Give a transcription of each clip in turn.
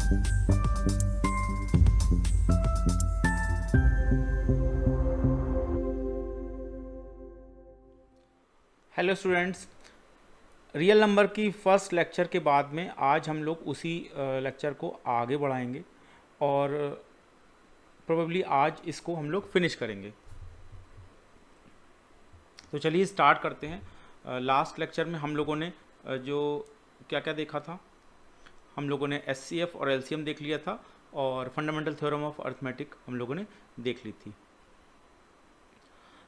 Hello students, real number की first lecture के बाद में आज हम लोग उसी लेक्चर को आगे बढ़ाएंगे और प्रोबेबली आज इसको हम लोग फिनिश करेंगे। तो चलिए स्टार्ट करते हैं। लास्ट लेक्चर में हम लोगों ने जो क्या क्या देखा था, हम लोगों ने एचसीएफ और एलसीएम देख लिया था और फंडामेंटल थ्योरम ऑफ अरिथमेटिक हम लोगों ने देख ली थी।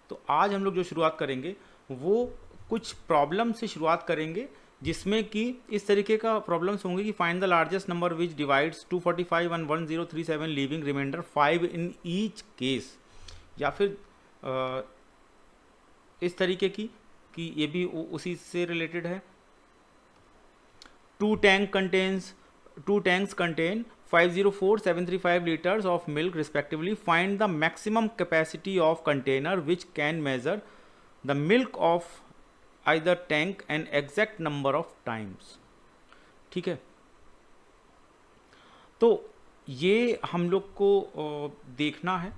तो आज हम लोग जो शुरुआत करेंगे वो कुछ प्रॉब्लम से शुरुआत करेंगे, जिसमें कि इस तरीके का प्रॉब्लम्स होंगे कि find the largest number which divides 245 and 1037 leaving remainder 5 in each case, या फिर इस तरीके की कि ये भी उसी से रिलेटेड है। To tanks contain 504,735 liters of milk respectively. Find the maximum capacity of container which can measure the milk of either tank an exact number of times. ठीक है, तो ये हम लोग को देखना है।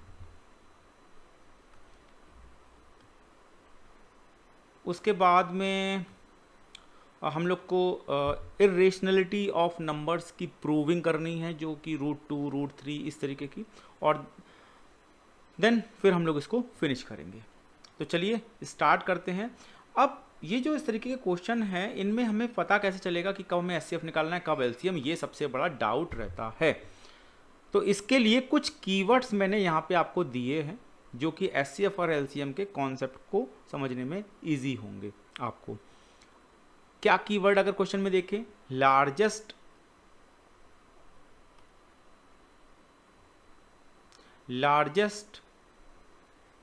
उसके बाद में हम लोग को इरेशनलिटी ऑफ नंबर्स की प्रूविंग करनी है, जो कि √2, √3 इस तरीके की, और देन फिर हम लोग इसको फिनिश करेंगे। तो चलिए स्टार्ट करते हैं। अब ये जो इस तरीके के क्वेश्चन हैं, इनमें हमें पता कैसे चलेगा कि कब हमें एचसीएफ निकालना है, कब एलसीएम, ये सबसे बड़ा डाउट रहता है। तो इसके लिए कुछ कीवर्ड्स मैंने यहाँ पे आपको दिए हैं, जो कि एचसीएफ और एलसीएम के कॉन्सेप्ट को समझने में ईजी होंगे आपको। क्या कीवर्ड अगर क्वेश्चन में देखें, लार्जेस्ट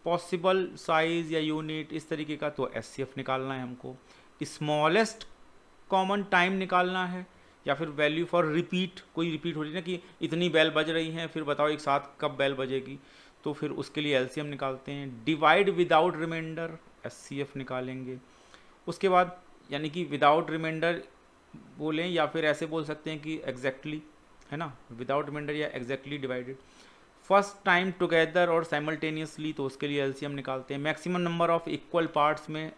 पॉसिबल साइज या यूनिट इस तरीके का, तो एचसीएफ निकालना है हमको। स्मॉलेस्ट कॉमन टाइम निकालना है, या फिर वैल्यू फॉर रिपीट, कोई रिपीट हो रही है ना कि इतनी बेल बज रही हैं, फिर बताओ एक साथ कब बेल बजेगी, तो फिर उसके लिए एलसीएम निकालते हैं। डिवाइड विदाउट रिमाइंडर, एचसीएफ निकालेंगे। उसके बाद यानी कि विदाउट रिमाइंडर बोलें, या फिर ऐसे बोल सकते हैं कि एग्जैक्टली, है ना, विदाउट रिमाइंडर या exactly divided. First time together और साइमल्टेनियसली, तो उसके लिए एलसीएम निकालते हैं। Maximum number of equal parts में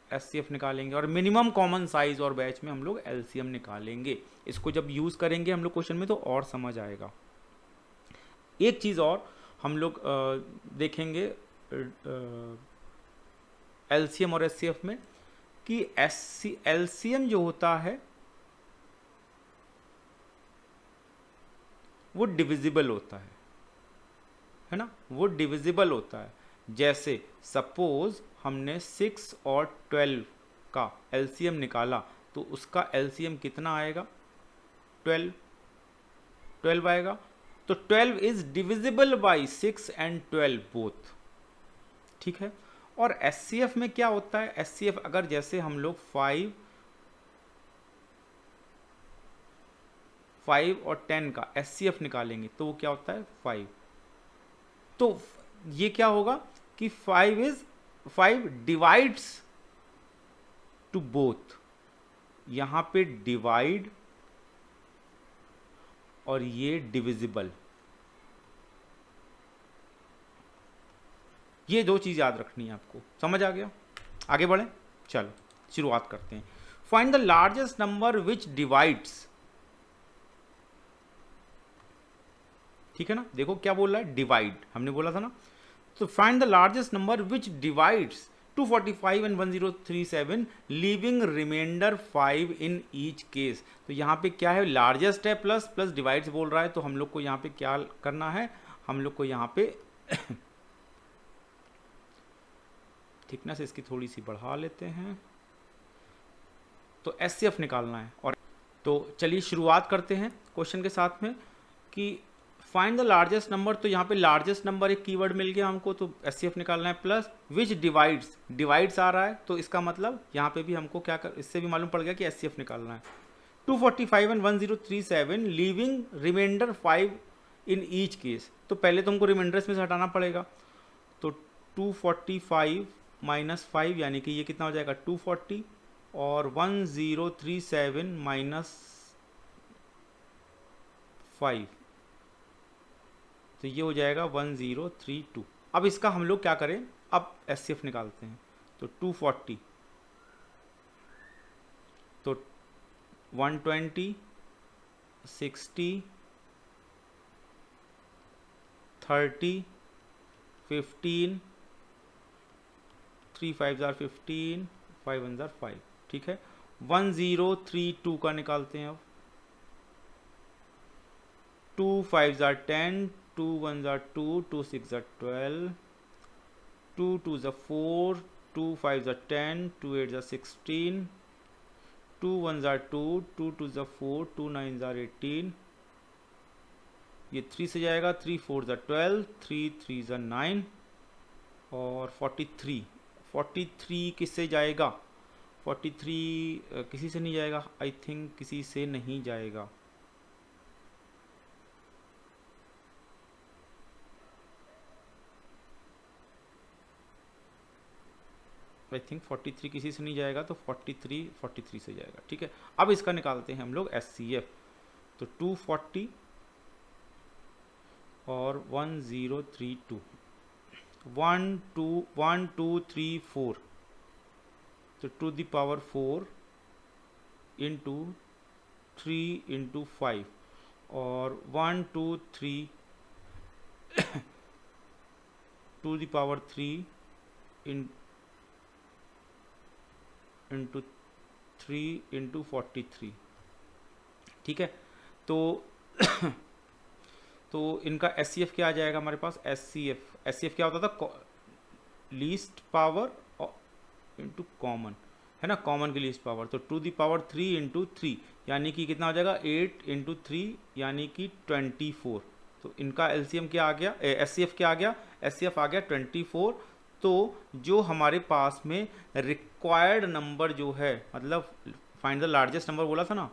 एचसीएफ निकालेंगे, और मिनिमम कॉमन साइज और बैच में हम लोग एलसीएम निकालेंगे। इसको जब यूज़ करेंगे हम लोग क्वेश्चन में, तो और समझ आएगा। एक चीज़ और हम लोग देखेंगे एलसीएम और एचसीएफ में, कि एलसीएम जो होता है वो डिविजिबल होता है ना, वो डिविजिबल होता है। जैसे सपोज हमने 6 और 12 का एलसीएम निकाला, तो उसका एलसीएम कितना आएगा, 12 आएगा। तो 12 is divisible by 6 and 12 both, ठीक है। और एचसीएफ में क्या होता है, एचसीएफ अगर जैसे हम लोग 5 और 10 का एचसीएफ निकालेंगे, तो वो क्या होता है 5। तो ये क्या होगा कि 5 डिवाइड्स टू बोथ, यहां पे डिवाइड और ये डिविजिबल, ये दो चीज याद रखनी है आपको। समझ आ गया? आगे बढ़ें, चलो शुरुआत करते हैं। Find the largest number which divides, ठीक है ना, देखो क्या बोल रहा है, डिवाइड हमने बोला था ना। तो find the largest number which divides 245 and 1037 leaving remainder 5 in each case. तो यहाँ पे क्या है, लार्जेस्ट है प्लस डिवाइड्स बोल रहा है, तो हम लोग को यहाँ पे क्या करना है, हम लोग को यहाँ पे थिकनेस इसकी थोड़ी सी बढ़ा लेते हैं, तो एचसीएफ निकालना है। और तो चलिए शुरुआत करते हैं क्वेश्चन के साथ में कि फाइंड द लार्जेस्ट नंबर। तो यहाँ पे लार्जेस्ट नंबर एक कीवर्ड मिल गया हमको, तो एचसीएफ निकालना है, प्लस विच डिवाइड्स आ रहा है, तो इसका मतलब यहाँ पे भी हमको क्या कर, इससे भी मालूम पड़ गया कि एचसीएफ निकालना है। 245 and 1037 leaving remainder 5 in each case, तो पहले तो हमको रिमाइंडर्स में से हटाना पड़ेगा। तो 245 माइनस 5 यानी कि ये कितना हो जाएगा 240, और 1037 माइनस 5, तो ये हो जाएगा 1032। अब इसका हम लोग क्या करें, अब एचसीएफ निकालते हैं। तो 240, तो 120, 60, 30, 15, 3 5 जार 15, 5 1 जार 5, ठीक है। 1032 का निकालते हैं अब। 2 5 jar 10, 2 1 jar 2, 2 6 jar 12, 2 2 jar 4, 2 5 jar 10, 2 8 jar 16, 2 1 jar 2, 2 2 jar 4, 2 9 jar 18, ये 3 से जाएगा, 3 4 जार 12, 3 3 जार 9 और 43 किससे जाएगा? 43 किसी से नहीं जाएगा, आई थिंक किसी से नहीं जाएगा। आई थिंक 43 किसी से नहीं जाएगा, तो 43 से जाएगा, ठीक है। अब इसका निकालते हैं हम लोग एचसीएफ। तो 240 और 1032, 1 2 3 4, तो to the power 4 into 3 into 5 और 1 2 3 to the power 3 into 3 into 43, ठीक है। तो तो इनका एचसीएफ क्या आ जाएगा हमारे पास? एचसीएफ क्या होता था? लीस्ट पावर इंटू कॉमन, है ना, कॉमन की लीस्ट पावर। तो टू दी पावर 3 इंटू 3 यानी कि कितना हो जाएगा? 8 इंटू 3 यानी कि 24। तो इनका एलसीएम क्या आ गया? एचसीएफ क्या आ गया? एचसीएफ आ गया 24। तो जो हमारे पास में रिक्वायर्ड नंबर जो है, मतलब फाइंड द लार्जेस्ट नंबर बोला था ना,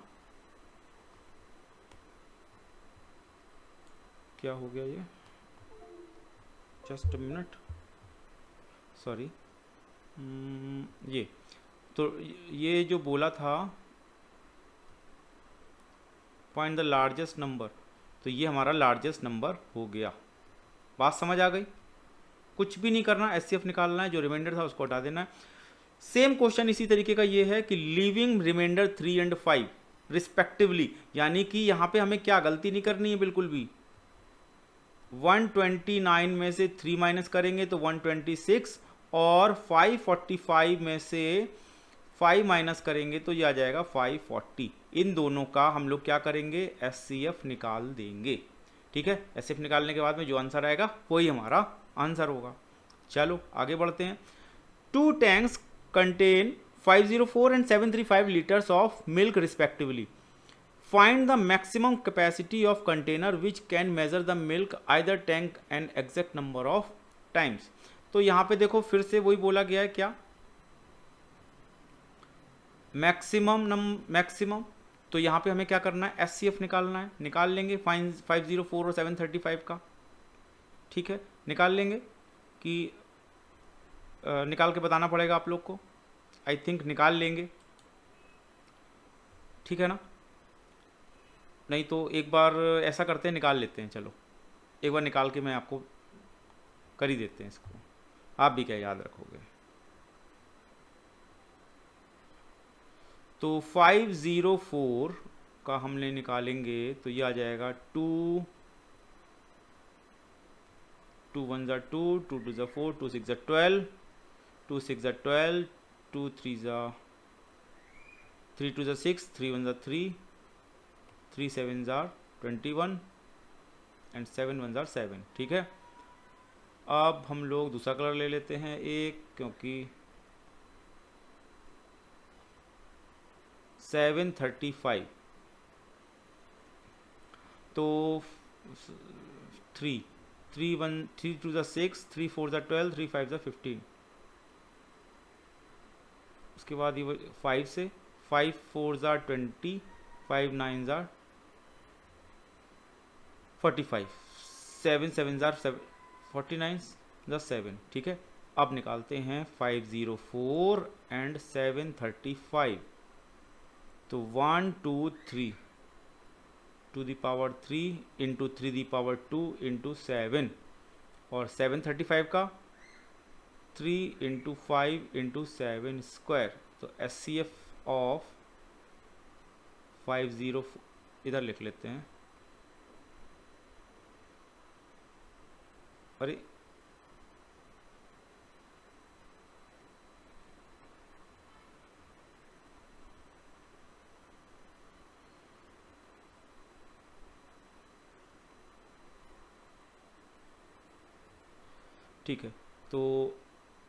क्या हो गया ये? Just a minute, sorry. ये तो ये जो बोला था फाइंड द लार्जेस्ट नंबर, तो ये हमारा लार्जेस्ट नंबर हो गया। बात समझ आ गई? कुछ भी नहीं करना, एचसीएफ निकालना है, जो रिमाइंडर था उसको हटा देना है। सेम क्वेश्चन इसी तरीके का ये है कि लीविंग रिमाइंडर 3 एंड 5 रिस्पेक्टिवली, यानी कि यहाँ पे हमें क्या गलती नहीं करनी है बिल्कुल भी। 129 में से 3 माइनस करेंगे तो 126 और 545 में से 5 माइनस करेंगे तो ये आ जाएगा 540। इन दोनों का हम लोग क्या करेंगे? एचसीएफ निकाल देंगे, ठीक है। एचसीएफ निकालने के बाद में जो आंसर आएगा वही हमारा आंसर होगा। चलो आगे बढ़ते हैं। 2 tanks contain 504 and 735 liters of milk respectively. Find the maximum capacity of container which can measure the milk either tank an exact number of times. तो यहाँ पे देखो फिर से वही बोला गया है, क्या? मैक्सिमम। तो यहाँ पे हमें क्या करना है? एचसीएफ निकालना है। निकाल लेंगे 504 और 735 का, ठीक है, निकाल लेंगे कि निकाल के बताना पड़ेगा आप लोग को। आई थिंक निकाल लेंगे, ठीक है ना? नहीं तो एक बार ऐसा करते हैं, निकाल लेते हैं। चलो एक बार निकाल के मैं आपको कर ही देते हैं इसको, आप भी क्या याद रखोगे। तो 504 का हमने निकालेंगे तो ये आ जाएगा 2 1 ज़ा 2, 2 2 ज़ा 4, 2 6 ज़ा 12, 2 6 ज़ा 12, 2 3 ज़ा 3 2 ज़ा 6, 3 1 ज़ा 3, 3 7 ज़ा 21 एंड 7 1 ज़ा 7, ठीक है। अब हम लोग दूसरा कलर ले लेते हैं एक, क्योंकि 735 तो 3 2 ज़ा 6, 3 4 ज़ा 12, 3 5 ज़ा 15। उसके बाद ये 5 से 5 4 ज़ा 20, 5 9 ज़ा 45, 7 7 ज़ा 49 ज़ा 7, ठीक है। अब निकालते हैं 504 एंड 735। तो 1 2 3 to the power 3 into 3 the power 2 into 7, और 735 का 3 इंटू 5 इंटू 7 स्क्वायर। तो SCF ऑफ 50, इधर लिख लेते हैं। अरे ठीक है, तो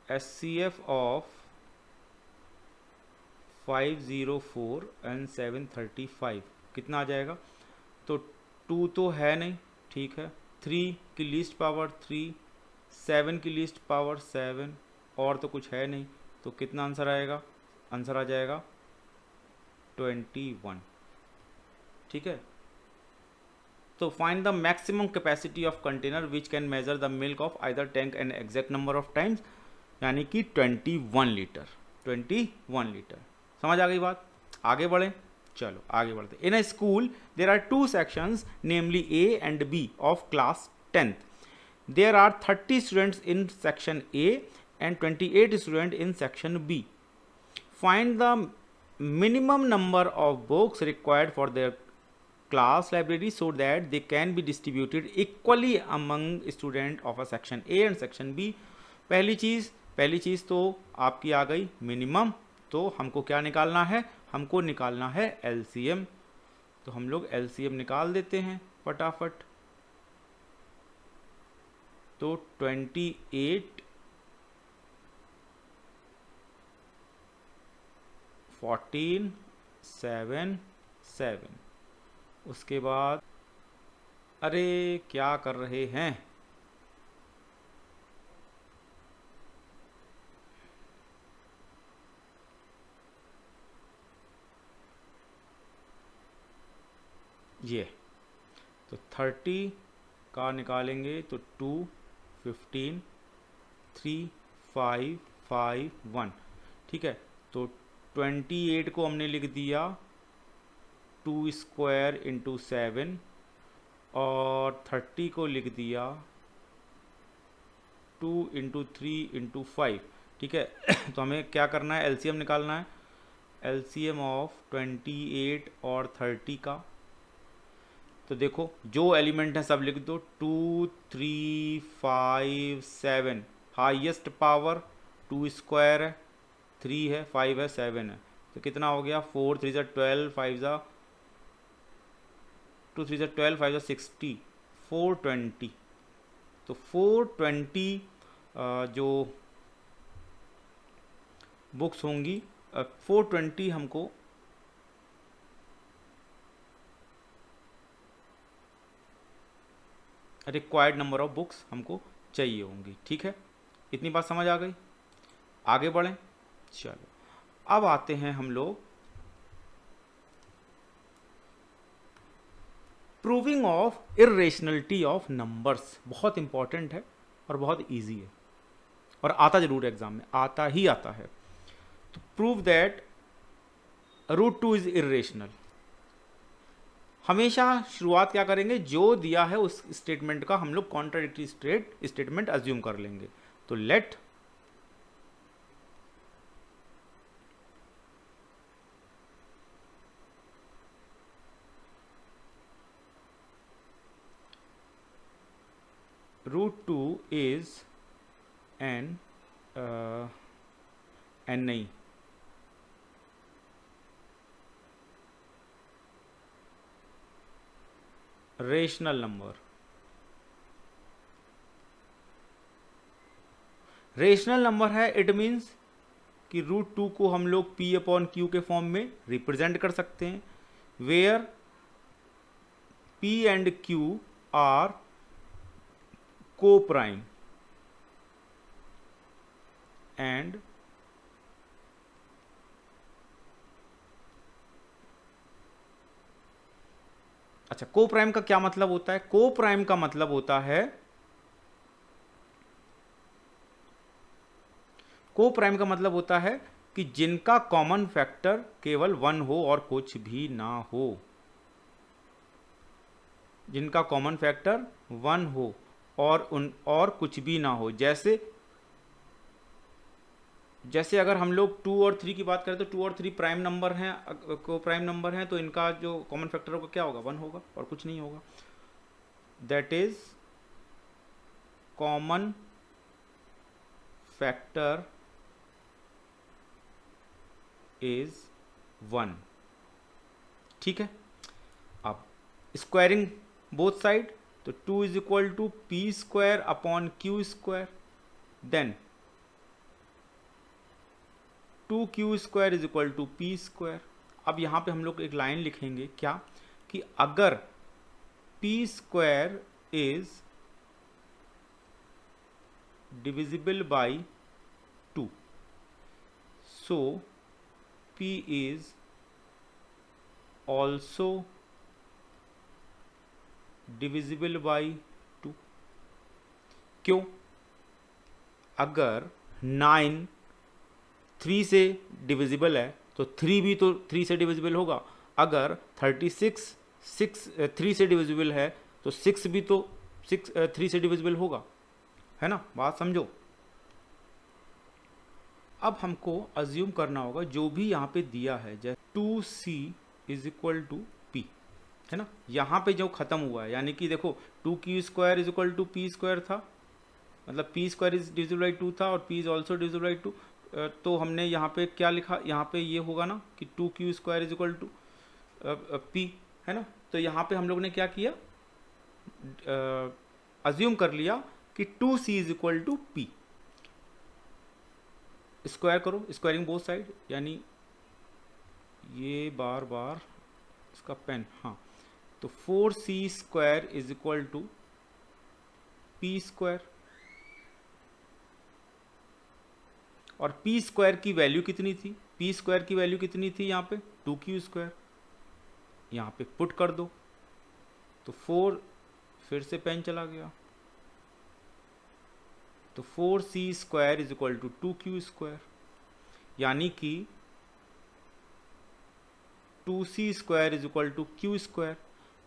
SCF ऑफ 504 एंड 735 कितना आ जाएगा? तो 2 तो है नहीं, ठीक है, 3 की लीस्ट पावर 3, 7 की लीस्ट पावर 7, और तो कुछ है नहीं, तो कितना आंसर आएगा? आंसर आ जाएगा 21। ठीक है, तो find the maximum capacity of container which can measure the milk of either tank and exact number of times, यानी कि 21 लीटर। 21 लीटर, समझ आ गई बात? आगे बढ़े, चलो आगे बढ़ते। In a school there are 2 sections, namely A and B of class 10th. There are 30 students in section A and 28 students in section B. Find the minimum number of books required for their class library so that they can be distributed equally among students of a section A and section B. पहली चीज़ तो आपकी आ गई minimum, तो हमको क्या निकालना है? हमको निकालना है LCM। तो हम लोग LCM निकाल देते हैं फटाफट। तो 28 14 7 7, उसके बाद अरे क्या कर रहे हैं? ये तो 30 का निकालेंगे तो 2 15 3 5 5 1, ठीक है। तो 28 को हमने लिख दिया 2 स्क्वायर इंटू 7, और 30 को लिख दिया 2 इंटू 3 इंटू 5, ठीक है। तो हमें क्या करना है? LCM निकालना है। LCM ऑफ 28 और 30 का, तो देखो जो एलिमेंट है सब लिख दो। 2 3 5 7, हाईएस्ट पावर 2 स्क्वायर है, 3 है, 5 है, 7 है, तो कितना हो गया? 4 3 ज़ा 12, 5 ज़ा 2 3 ज़ा 12, 5 ज़ा 60, 420। तो 420 जो बुक्स होंगी, 420 हमको रिक्वायर्ड नंबर ऑफ बुक्स हमको चाहिए होंगी, ठीक है। इतनी बात समझ आ गई? आगे बढ़ें, चलो अब आते हैं हम लोग प्रूविंग ऑफ इर्रेशनलिटी ऑफ नंबर्स। बहुत इंपॉर्टेंट है और बहुत इजी है, और आता जरूर एग्जाम में, आता ही आता है। तो प्रूव दैट √2 इज इर्रेशनल। हमेशा शुरुआत क्या करेंगे? जो दिया है उस स्टेटमेंट का हम लोग कॉन्ट्राडिक्टरी स्टेटमेंट अज्यूम कर लेंगे। तो लेट √2 इज एन नहीं, रेशनल नंबर। रेशनल नंबर है, इट मीन्स कि √2 को हम लोग P/Q के फॉर्म में रिप्रेजेंट कर सकते हैं, where P and Q are coprime and अच्छा, को प्राइम का क्या मतलब होता है? को प्राइम का मतलब होता है, को प्राइम का मतलब होता है कि जिनका कॉमन फैक्टर केवल 1 हो और कुछ भी ना हो। जिनका कॉमन फैक्टर 1 हो और कुछ भी ना हो। जैसे अगर हम लोग 2 और 3 की बात करें तो 2 और 3 प्राइम नंबर हैं, प्राइम नंबर हैं, तो इनका जो कॉमन फैक्टर होगा क्या होगा, 1 होगा और कुछ नहीं होगा। That is common factor is 1। ठीक है, अब स्क्वायरिंग बोथ साइड, तो 2 is equal to p square upon q square, then 2q square is equal to p square. अब यहाँ पे हम लोग एक लाइन लिखेंगे क्या, कि अगर P square is divisible by 2, so p is also divisible by 2। क्यों? अगर 9 3 से डिविजिबल है तो 3 भी तो 3 से डिविजिबल होगा। अगर 36 3 से डिविजिबल है तो 6 भी तो 3 से डिविजिबल होगा, है ना? बात समझो। अब हमको अज्यूम करना होगा जो भी यहाँ पे दिया है, जैसे 2c is equal to P, है ना? यहाँ पे जो खत्म हुआ है, यानी कि देखो 2q square is equal to p square था, मतलब p square is divisible by 2 था और p is also divisible by 2। तो हमने यहाँ पे क्या लिखा, यहाँ पे ये होगा ना कि 2q square is equal to p, है ना? तो यहाँ पे हम लोग ने क्या किया, अज्यूम कर लिया कि 2c is equal to p। Square करो, स्क्वायरिंग बोथ साइड, यानी ये बार बार इसका पेन, हाँ, तो 4c square is equal to p square, और p स्क्वायर की वैल्यू कितनी थी, p स्क्वायर की वैल्यू कितनी थी यहाँ पे, 2q स्क्वायर, यहाँ पे पुट कर दो तो 4, फिर से पेन चला गया, तो 4c square is equal to 2q square, यानी कि 2c square is equal to q square.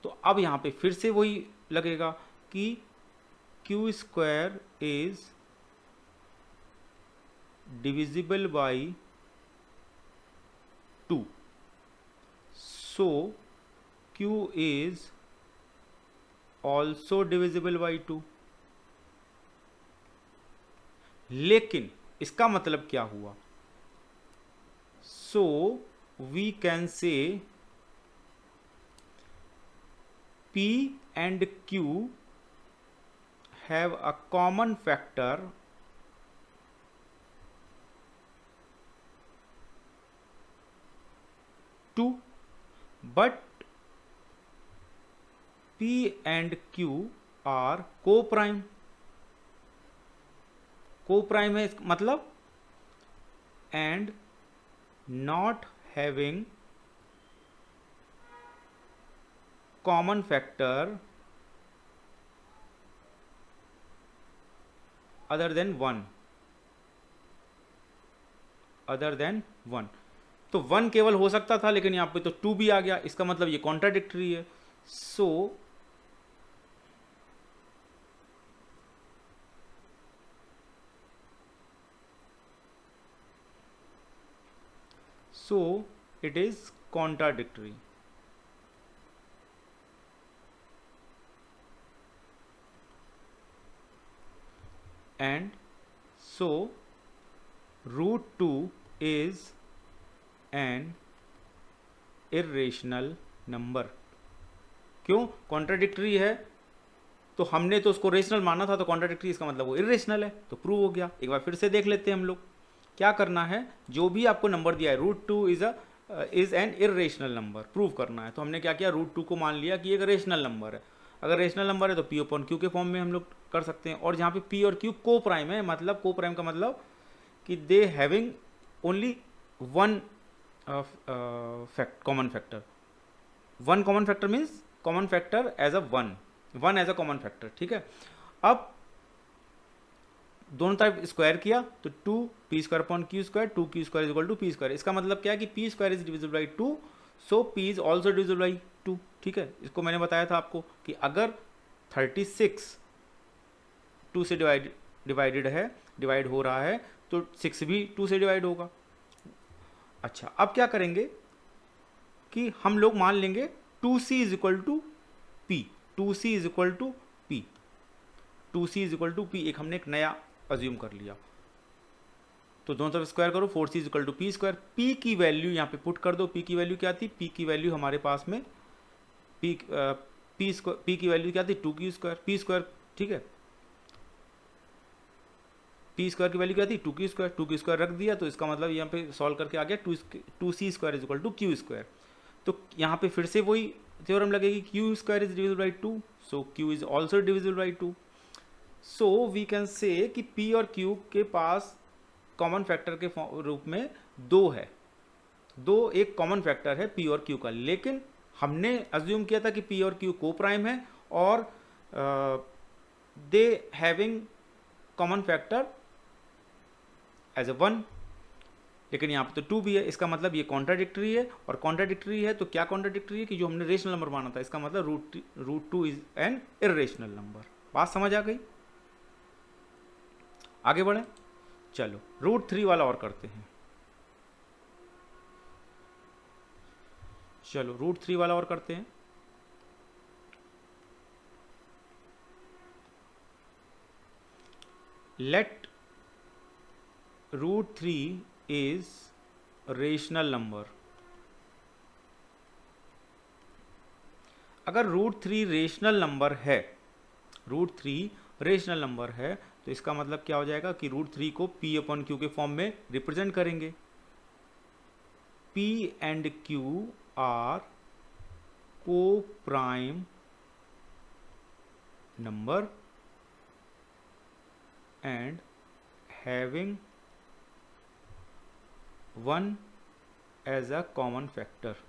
तो अब यहाँ पे फिर से वही लगेगा कि q square is divisible by 2, so q is also divisible by 2। लेकिन इसका मतलब क्या हुआ, so we can say p and q have a common factor two, but p and q are co-prime। co-prime है मतलब and not having common factor other than 1, तो 1 केवल हो सकता था, लेकिन यहाँ पे तो 2 भी आ गया, इसका मतलब ये कॉन्ट्राडिक्टरी है। so it is contradictory, and so root 2 is an irrational number। क्यों कॉन्ट्राडिक्टरी है, तो हमने तो उसको रेशनल माना था, तो कॉन्ट्राडिक्टरी इसका मतलब वो इरेशनल है, तो प्रूव हो गया। एक बार फिर से देख लेते हैं हम लोग क्या करना है। जो भी आपको नंबर दिया है root 2 is an irrational number, prove करना है। तो हमने क्या किया, रूट 2 को मान लिया कि एक रेशनल नंबर है। अगर रेशनल नंबर है तो पी अपॉन क्यू के फॉर्म में हम लोग कर सकते हैं। और जहाँ पे पी और क्यू को प्राइम है, मतलब को प्राइम का मतलब कि they having only one common factor. One common factor means common factor as a one as a common factor. ठीक है, अब दोनों तरफ स्क्वायर किया तो 2 p square upon q square, 2q square is equal to p square. इसका मतलब क्या है कि p square is divisible by 2, so p is also divisible by 2। ठीक है, इसको मैंने बताया था आपको कि अगर 36 2 से डिवाइड हो रहा है तो 6 भी 2 से डिवाइड होगा। अच्छा, अब क्या करेंगे कि हम लोग मान लेंगे 2c is equal to p, 2c is equal to p, 2c is equal to p, एक हमने एक नया अज्यूम कर लिया। तो दोनों तरफ स्क्वायर करो, 4c is equal to p square. P की वैल्यू यहाँ पे पुट कर दो। पी की वैल्यू क्या थी? पी की वैल्यू हमारे पास में पी की वैल्यू क्या थी? 2q स्क्वायर, पी स्क्वायर, ठीक है। पी स्क्वायर की वैल्यू क्या थी? 2q स्क्वायर, 2q स्क्वायर रख दिया, तो इसका मतलब यहाँ पे सॉल्व करके आ गया 2c square is equal to q square. तो यहाँ पे फिर से वही थ्योरम लगेगी, q square is divisible by 2, so q is also divisible by 2। So we can say कि पी और क्यू के पास कॉमन फैक्टर के रूप में 2 है, 2 एक कॉमन फैक्टर है पी और क्यू का। लेकिन हमने अज्यूम किया था कि पी और क्यू को प्राइम है और they having common factor as a 1, लेकिन यहाँ पे तो 2 भी है। इसका मतलब ये कॉन्ट्राडिक्टरी है, और कॉन्ट्राडिक्टरी है तो क्या कॉन्ट्राडिक्टरी है कि जो हमने रेशनल नंबर माना था, इसका मतलब root 2 is an irrational number. बात समझ आ गई? आगे बढ़े, चलो रूट 3 वाला और करते हैं। चलो रूट 3 वाला और करते हैं। Let root 3 is rational number. अगर रूट 3 रेशनल नंबर है, रूट 3 रेशनल नंबर है, तो इसका मतलब क्या हो जाएगा कि रूट 3 को p अपॉन क्यू के फॉर्म में रिप्रेजेंट करेंगे। p and q are coprime number and having 1 as a common factor.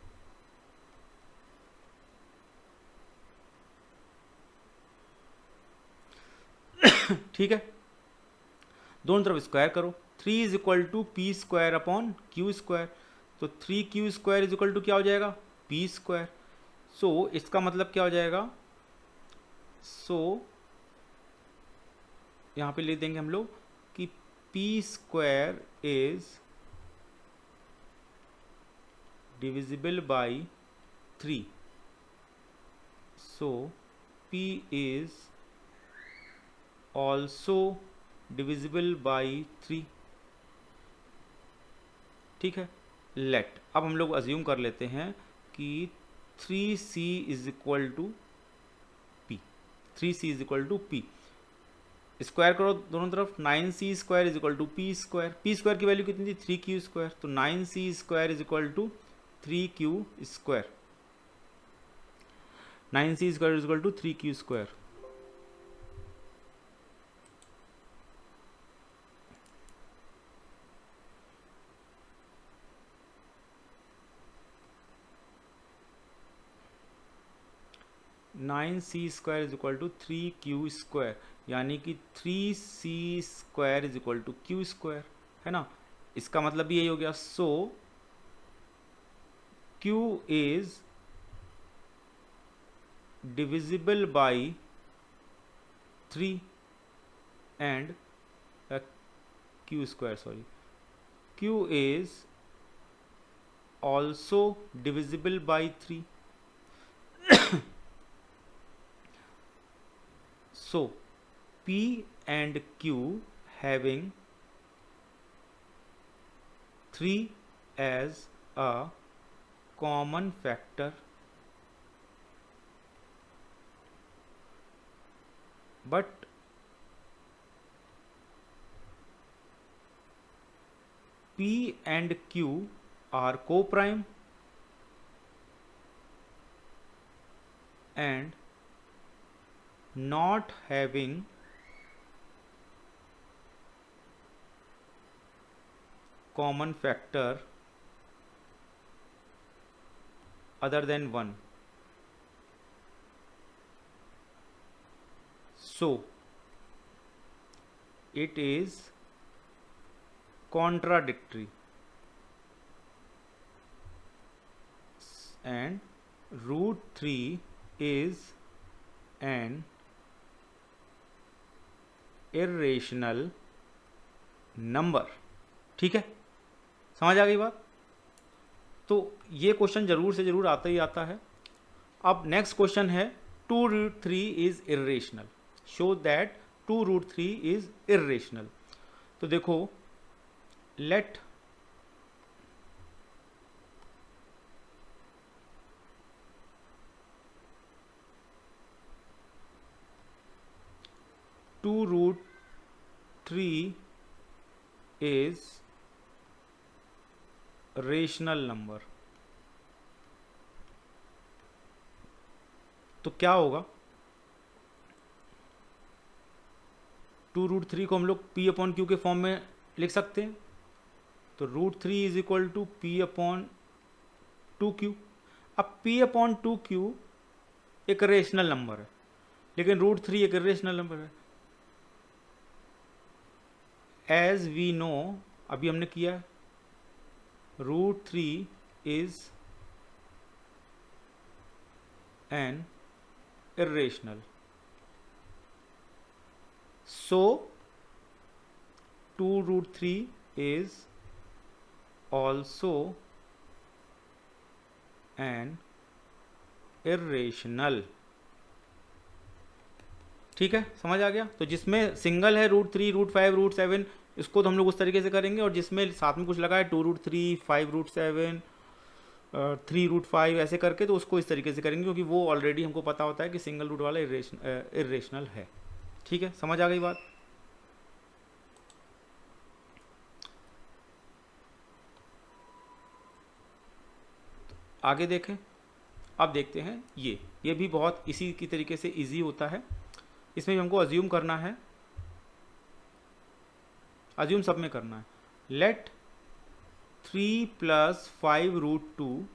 ठीक है, दोनों तरफ स्क्वायर करो। 3 is equal to p square upon q square, तो 3q square is equal to क्या हो जाएगा? P square. सो इसका मतलब क्या हो जाएगा? सो यहाँ पे लिख देंगे हम लोग कि p square is divisible by 3, so p is also divisible by 3। ठीक है, लेट अब हम लोग अज्यूम कर लेते हैं कि 3c is equal to p, 3c is equal to p. Square करो दोनों तरफ, 9c square is equal to p square. P square की वैल्यू कितनी थी? 3q स्क्वायर, तो 9c square is equal to 3q square, 9c square is equal to 3q square. Nine c square is equal to 3q square, यानी कि 3c square is equal to q square, है ना। इसका मतलब भी यही हो गया। सो q is divisible by 3 and q square, sorry, q is also divisible by 3। So P and Q having 3 as a common factor, but P and Q are co-prime and not having common factor other than 1. So it is contradictory and √3 is an irrational number। ठीक है, समझ आ गई बात। तो ये question जरूर से जरूर आता ही आता है। अब नेक्स्ट क्वेश्चन है 2√3 is irrational, show that 2√3 is irrational. तो देखो, लेट √3 is रेशनल नंबर। तो क्या होगा, 2√3 को हम लोग P अपॉन Q के फॉर्म में लिख सकते हैं। तो √3 is equal to P upon 2Q। अब P अपॉन 2Q एक रेशनल नंबर है, लेकिन √3 एक इरेशनल नंबर है। एज वी नो, अभी हमने किया है, √3 is an irrational, so 2√3 is also an irrational। ठीक है, समझ आ गया। तो जिसमें सिंगल है √3, √5, √7, इसको तो हम लोग उस तरीके से करेंगे, और जिसमें साथ में कुछ लगा है 2√3, 5√7, 3√5 ऐसे करके, तो उसको इस तरीके से करेंगे, क्योंकि वो ऑलरेडी हमको पता होता है कि सिंगल रूट वाला इरेशनल है। ठीक है, समझ आ गई बात। आगे देखें, अब देखते हैं ये भी बहुत इसी की तरीके से इजी होता है। इसमें भी हमको अज्यूम करना है, अज्यूम सब में करना है। Let 3 + 5√2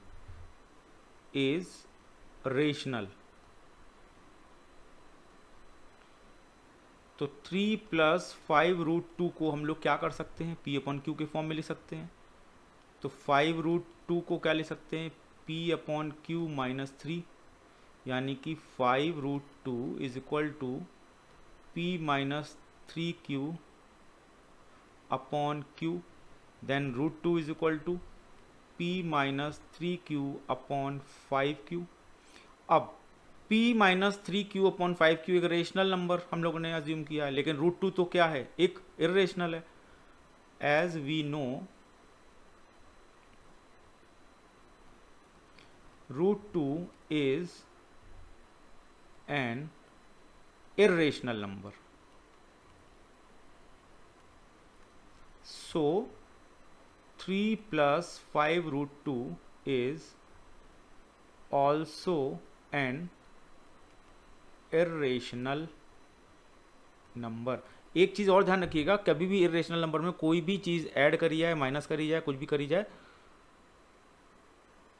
is rational. तो 3 + 5√2 को हम लोग क्या कर सकते हैं, P अपॉन Q के फॉर्म में लिख सकते हैं। तो 5√2 को क्या लिख सकते हैं, P अपॉन Q - 3, यानी कि 5√2 is equal to P - 3Q upon Q, then √2 is equal to P - 3Q upon 5Q। अब P - 3Q अपॉन 5Q एक रेशनल नंबर हम लोगों ने अज्यूम किया है, लेकिन √2 तो क्या है, एक इर्रेशनल है। As we know, √2 is an irrational number, so 3 + 5√2 is also an irrational number। एक चीज़ और ध्यान रखिएगा, कभी भी इरेशनल नंबर में कोई भी चीज़ ऐड करी जाए, माइनस करी जाए, कुछ भी करी जाए,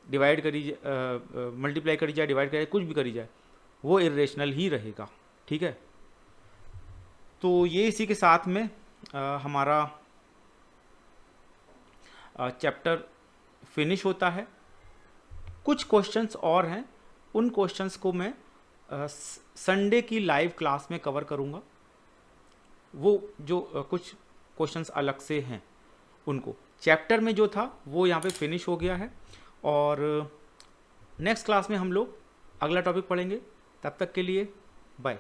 डिवाइड करी जाए, मल्टीप्लाई करी जाए, डिवाइड करी जाए, कुछ भी करी जाए, वो इरेशनल ही रहेगा। ठीक है, तो ये इसी के साथ में हमारा चैप्टर फिनिश होता है। कुछ क्वेश्चंस और हैं, उन क्वेश्चंस को मैं संडे की लाइव क्लास में कवर करूँगा। वो जो कुछ क्वेश्चंस अलग से हैं, उनको चैप्टर में जो था वो यहाँ पे फिनिश हो गया है, और नेक्स्ट क्लास में हम लोग अगला टॉपिक पढ़ेंगे। तब तक के लिए बाय।